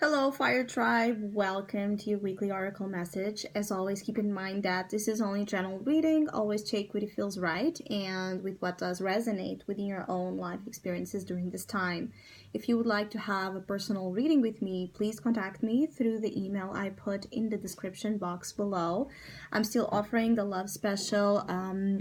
Hello, Fire Tribe. Welcome to your weekly oracle message. As always, keep in mind that this is only general reading. Always check what it feels right and with what does resonate within your own life experiences during this time. If you would like to have a personal reading with me, please contact me through the email I put in the description box below. I'm still offering the love special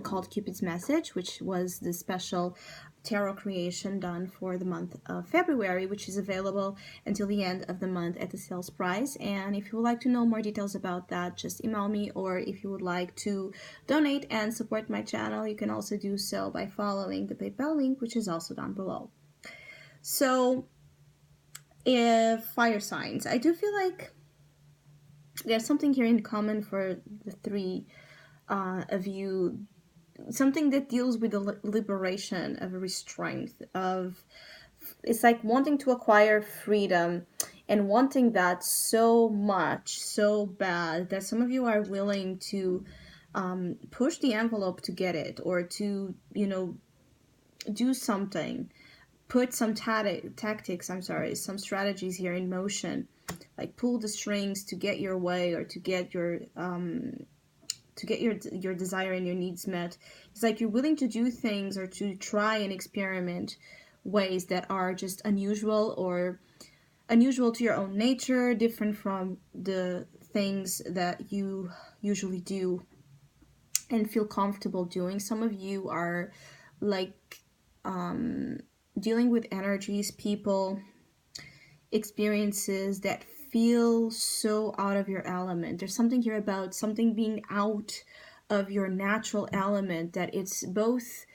called Cupid's Message, which was the special tarot creation done for the month of February, which is available until the end of the month at the sales price. And if you would like to know more details about that, just email me, or if you would like to donate and support my channel, you can also do so by following the PayPal link, which is also down below. So, if fire signs, I do feel like there's something here in common for the three of you, something that deals with the liberation of restraint, of it's like wanting to acquire freedom and wanting that so much, so bad, that some of you are willing to push the envelope to get it, or to, do something, put some tactics, some strategies here in motion, like pull the strings to get your way, or to get your desire and your needs met. It's like you're willing to do things or to try and experiment ways that are just unusual, or unusual to your own nature, different from the things that you usually do and feel comfortable doing. Some of you are like dealing with energies, people, experiences that feel so out of your element. There's something here about something being out of your natural element, that it's both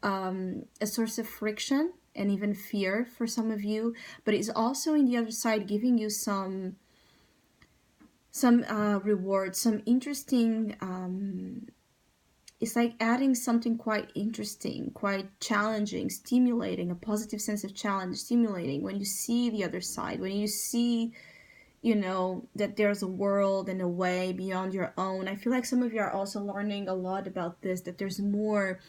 a source of friction and even fear for some of you, but it's also in the other side giving you some reward, some interesting, it's like adding something quite interesting, quite challenging, stimulating, a positive sense of challenge, stimulating when you see the other side, when you see, that there's a world and a way beyond your own. I feel like some of you are also learning a lot about this, that there's more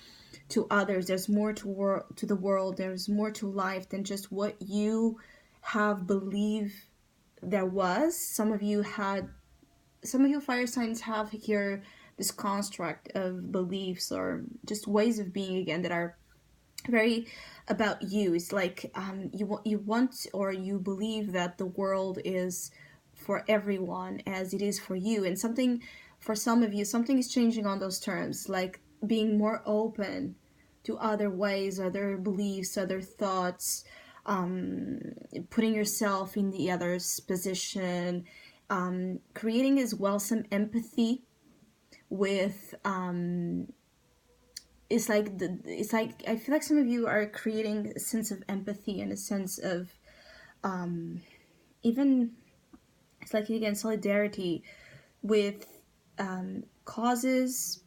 to others, there's more to the world, there's more to life than just what you have believed there was. Some of you fire signs have here this construct of beliefs, or just ways of being, again, that are very about you. It's like you want, or you believe that the world is for everyone as it is for you, and something, for some of you, something is changing on those terms, like being more open to other ways, other beliefs, other thoughts, putting yourself in the other's position, creating as well some empathy with it's like I feel like some of you are creating a sense of empathy and a sense of even, it's like, again, solidarity with causes,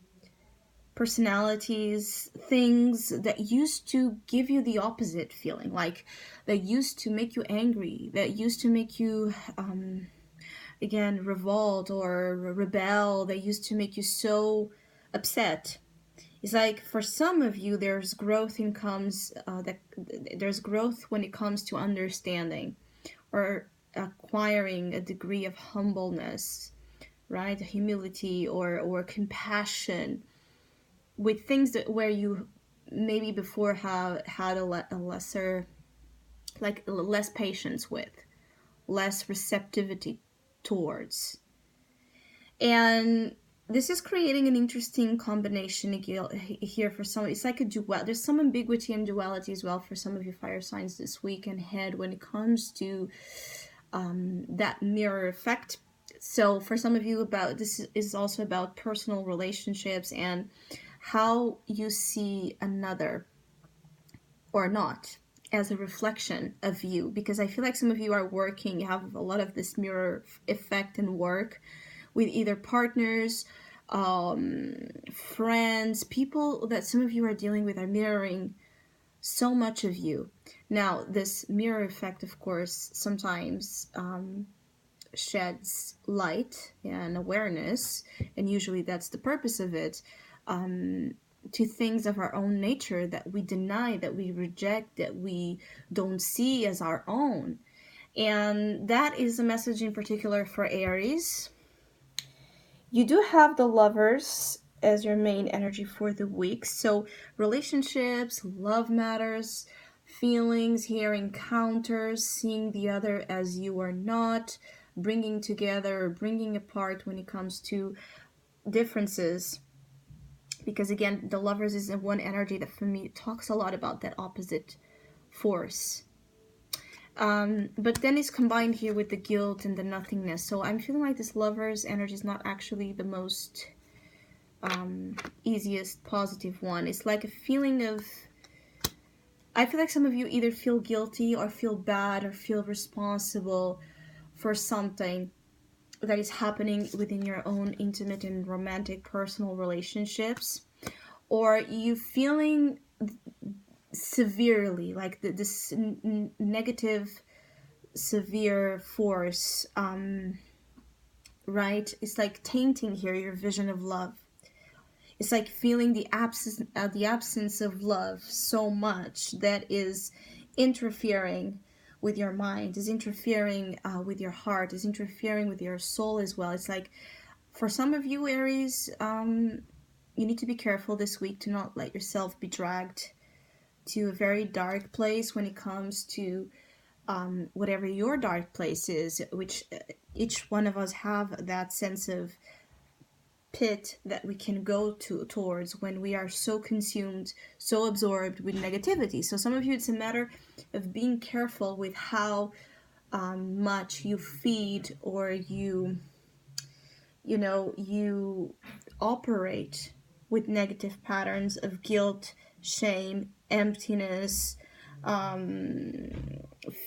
personalities, things that used to give you the opposite feeling, like that used to make you angry, that used to make you again revolt or rebel, that used to make you so upset. It's like for some of you, there's growth there's growth when it comes to understanding or acquiring a degree of humbleness, right? Humility or compassion with things that where you maybe before have had a lesser, like less patience with, less receptivity towards. And this is creating an interesting combination here for some. It's like a dual. There's some ambiguity and duality as well for some of your fire signs this week and ahead when it comes to that mirror effect. So for some of you, this is also about personal relationships and how you see another or not as a reflection of you, because I feel like some of you are working, you have a lot of this mirror effect and work with either partners, friends, people that some of you are dealing with are mirroring so much of you. Now, this mirror effect, of course, sometimes sheds light and awareness, and usually that's the purpose of it, to things of our own nature that we deny, that we reject, that we don't see as our own. And that is a message in particular for Aries. You do have the Lovers as your main energy for the week. So relationships, love matters, feelings here, encounters, seeing the other as you are not, bringing together or bringing apart when it comes to differences. Because again, the Lovers is one energy that for me talks a lot about that opposite force. But then it's combined here with the guilt and the nothingness. So I'm feeling like this Lover's energy is not actually the most easiest positive one. It's like a feeling of, I feel like some of you either feel guilty or feel bad or feel responsible for something that is happening within your own intimate and romantic personal relationships, or you feeling severely like this negative severe force, right? It's like tainting here your vision of love. It's like feeling the absence of love so much that is interfering with your mind, is interfering with your heart, is interfering with your soul as well. It's like for some of you, Aries, you need to be careful this week to not let yourself be dragged to a very dark place when it comes to whatever your dark place is, which each one of us have that sense of pit that we can go towards when we are so consumed, so absorbed with negativity. So some of you, it's a matter of being careful with how much you feed or you operate with negative patterns of guilt, shame, emptiness,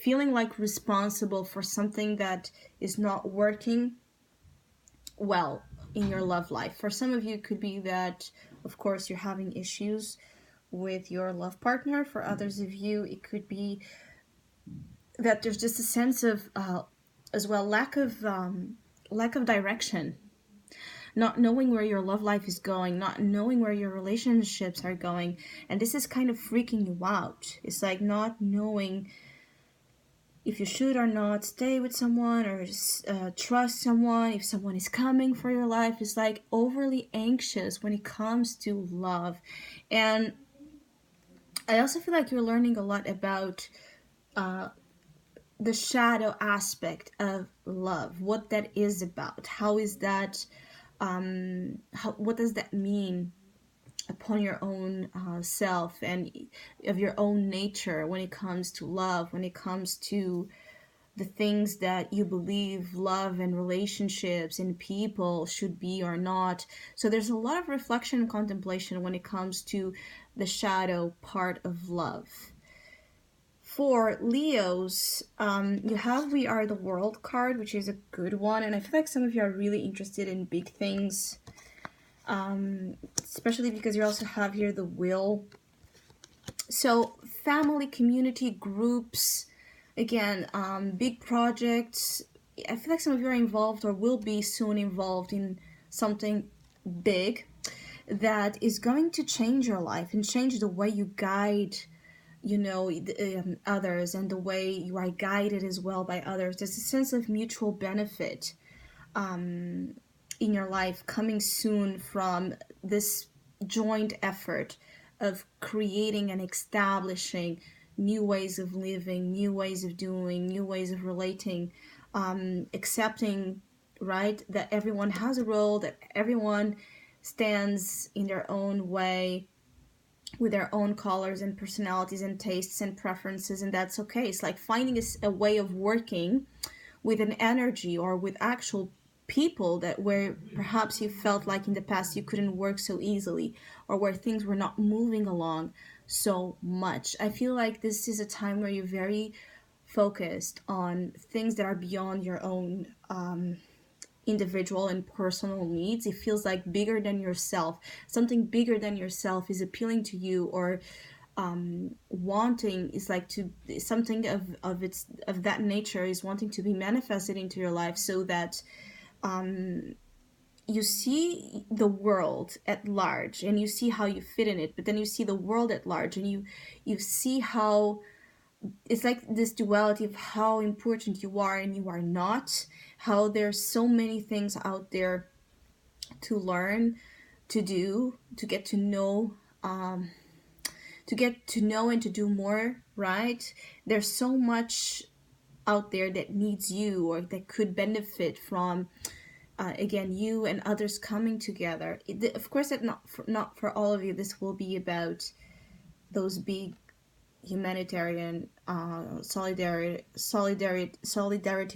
feeling like responsible for something that is not working well in your love life. For some of you, it could be that, of course, you're having issues with your love partner. For others of you, it could be that there's just a sense of, as well, lack of direction, not knowing where your love life is going, not knowing where your relationships are going, and this is kind of freaking you out. It's like not knowing if you should or not stay with someone or trust someone, if someone is coming for your life. It's like overly anxious when it comes to love. And I also feel like you're learning a lot about the shadow aspect of love, what that is about, how is that, what does that mean upon your own self and of your own nature when it comes to love, when it comes to the things that you believe love and relationships and people should be or not. So there's a lot of reflection and contemplation when it comes to the shadow part of love. For Leos, you have We Are the World card, which is a good one, and I feel like some of you are really interested in big things, especially because you also have here the Will. So family, community, groups, again, big projects. I feel like some of you are involved or will be soon involved in something big that is going to change your life and change the way you guide others and the way you are guided as well by others. There's a sense of mutual benefit in your life coming soon from this joint effort of creating and establishing new ways of living, new ways of doing, new ways of relating, accepting, right, that everyone has a role, that everyone stands in their own way with their own colors and personalities and tastes and preferences, and that's okay. It's like finding a way of working with an energy or with actual people that where perhaps you felt like in the past you couldn't work so easily, or where things were not moving along so much. I feel like this is a time where you're very focused on things that are beyond your own individual and personal needs. It feels like bigger than yourself. Something bigger than yourself is appealing to you, or wanting is like to something of that nature is wanting to be manifested into your life, so that you see the world at large and you see how you fit in it, but then you see the world at large and you see how it's like this duality of how important you are and you are not, how there's so many things out there to learn, to do, to get to know, and to do more, right? There's so much out there that needs you or that could benefit from, again, you and others coming together. Of course, that not for all of you, this will be about those big humanitarian solidarity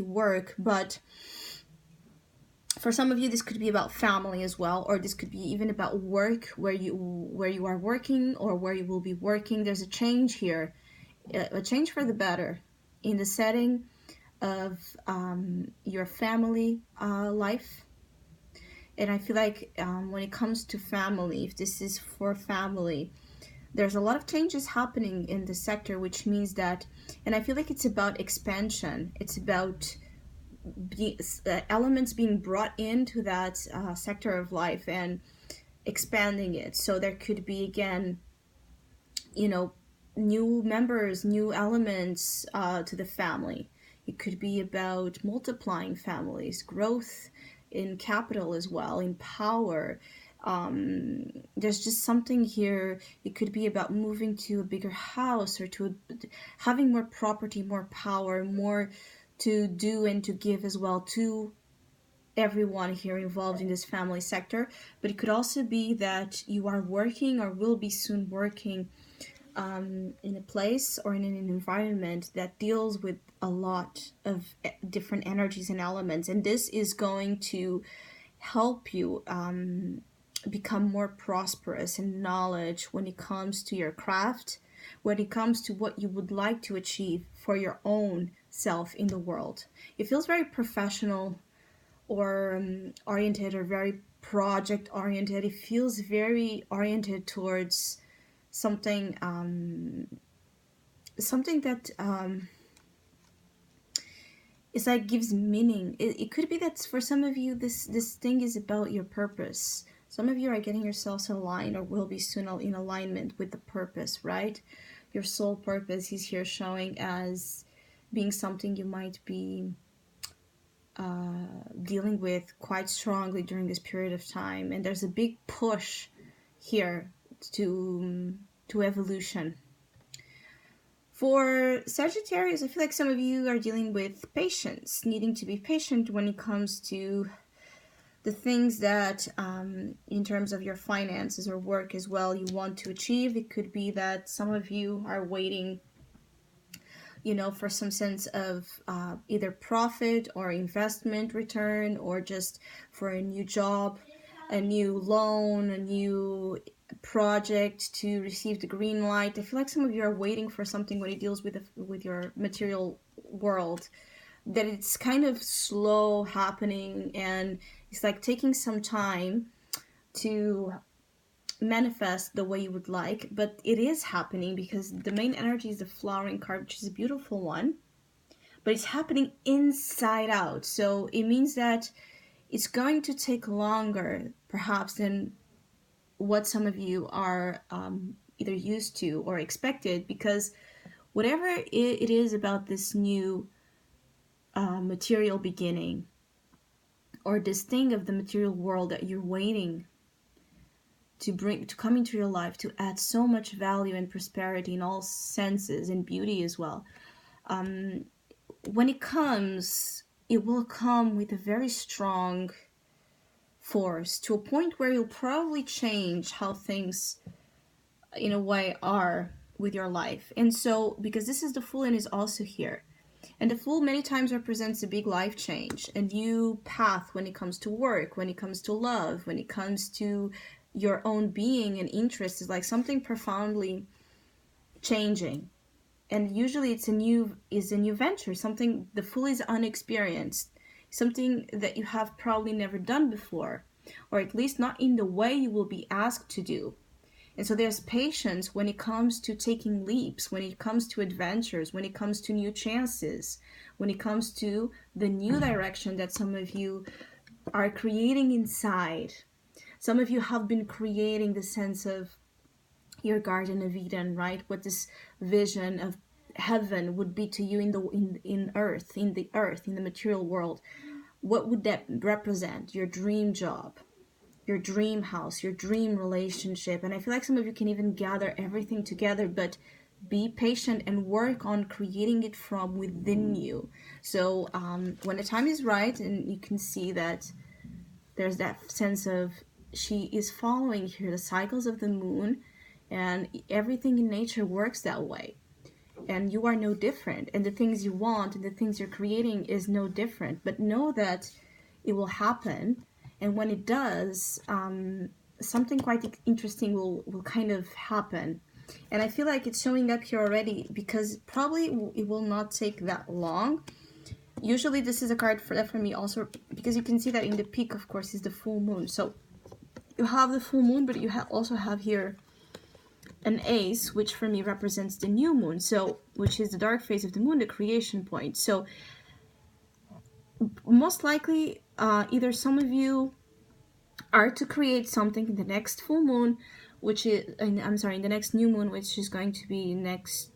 work, but for some of you this could be about family as well, or this could be even about work, where you are working or where you will be working. There's a change here, a change for the better in the setting of your family life. And I feel like when it comes to family, if this is for family, there's a lot of changes happening in the sector, which means that, and I feel like it's about expansion. It's about elements being brought into that sector of life and expanding it. So there could be, again, new members, new elements to the family. It could be about multiplying families, growth in capital as well, in power. There's just something here. It could be about moving to a bigger house, or having more property, more power, more to do and to give as well to everyone here involved in this family sector. But it could also be that you are working or will be soon working in a place or in an environment that deals with a lot of different energies and elements, and this is going to help you become more prosperous in knowledge when it comes to your craft, when it comes to what you would like to achieve for your own self in the world. It feels very professional or oriented, or very project oriented. It feels very oriented towards something that is like gives meaning. It could be that for some of you this thing is about your purpose. Some of you are getting yourselves aligned or will be soon in alignment with the purpose, right? Your soul purpose is here showing as being something you might be dealing with quite strongly during this period of time, and there's a big push here to evolution. For Sagittarius, I feel like some of you are dealing with patience, needing to be patient when it comes to the things that in terms of your finances or work as well you want to achieve. It could be that some of you are waiting for some sense of either profit or investment return, or just for a new job, a new loan, a new project to receive the green light. I feel like some of you are waiting for something when it deals with your material world, that it's kind of slow happening, and it's like taking some time to manifest the way you would like, but it is happening because the main energy is the flowering card, which is a beautiful one, but it's happening inside out. So it means that it's going to take longer perhaps than what some of you are either used to or expected, because whatever it is about this new material beginning, or this thing of the material world that you're waiting to come into your life, to add so much value and prosperity in all senses, and beauty as well, when it comes, it will come with a very strong force, to a point where you'll probably change how things in a way are with your life. And so, because this is the Fool and is also here, and the Fool many times represents a big life change, a new path when it comes to work, when it comes to love, when it comes to your own being and interests. Is like something profoundly changing, and usually it's a new venture, something. The Fool is unexperienced, something that you have probably never done before, or at least not in the way you will be asked to do. And so there's patience when it comes to taking leaps, when it comes to adventures, when it comes to new chances, when it comes to the new direction that some of you are creating inside. Some of you have been creating the sense of your Garden of Eden, right? With this vision of heaven would be to you in the earth, in the material world, what would that represent? Your dream job, your dream house, your dream relationship. And I feel like some of you can even gather everything together, but be patient and work on creating it from within you. So when the time is right, and you can see that there's that sense of, she is following here the cycles of the moon, and everything in nature works that way. And you are no different. And the things you want and the things you're creating is no different. But know that it will happen. And when it does, something quite interesting will kind of happen. And I feel like it's showing up here already, because probably it will not take that long. Usually this is a card for me also, because you can see that in the peak, of course, is the full moon. So you have the full moon, but you also have here an ace, which for me represents the new moon, so which is the dark phase of the moon, the creation point. So most likely, either some of you are to create something in the next full moon, which is, in the next new moon, which is going to be next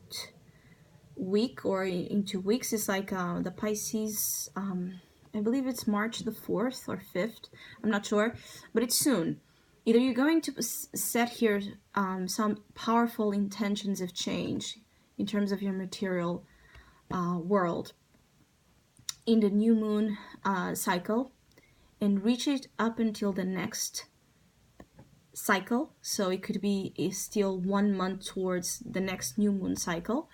week or in 2 weeks. It's like the Pisces, I believe it's March the 4th or 5th, I'm not sure, but it's soon. Either you're going to set here some powerful intentions of change in terms of your material world in the new moon cycle, and reach it up until the next cycle. So it could be still 1 month towards the next new moon cycle,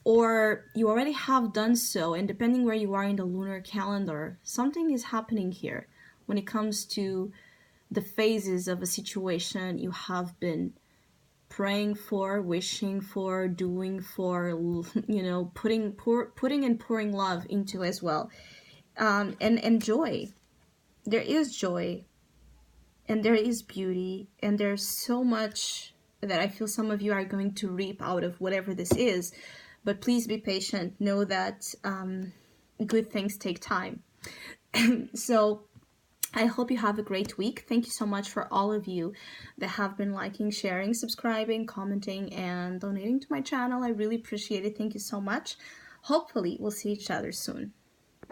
or you already have done so, and depending where you are in the lunar calendar, something is happening here when it comes to the phases of a situation you have been praying for, wishing for, doing for, putting and pouring love into as well. And joy. There is joy, and there is beauty, and there's so much that I feel some of you are going to reap out of whatever this is. But please be patient. Know that good things take time. So I hope you have a great week. Thank you so much for all of you that have been liking, sharing, subscribing, commenting, and donating to my channel. I really appreciate it. Thank you so much. Hopefully, we'll see each other soon.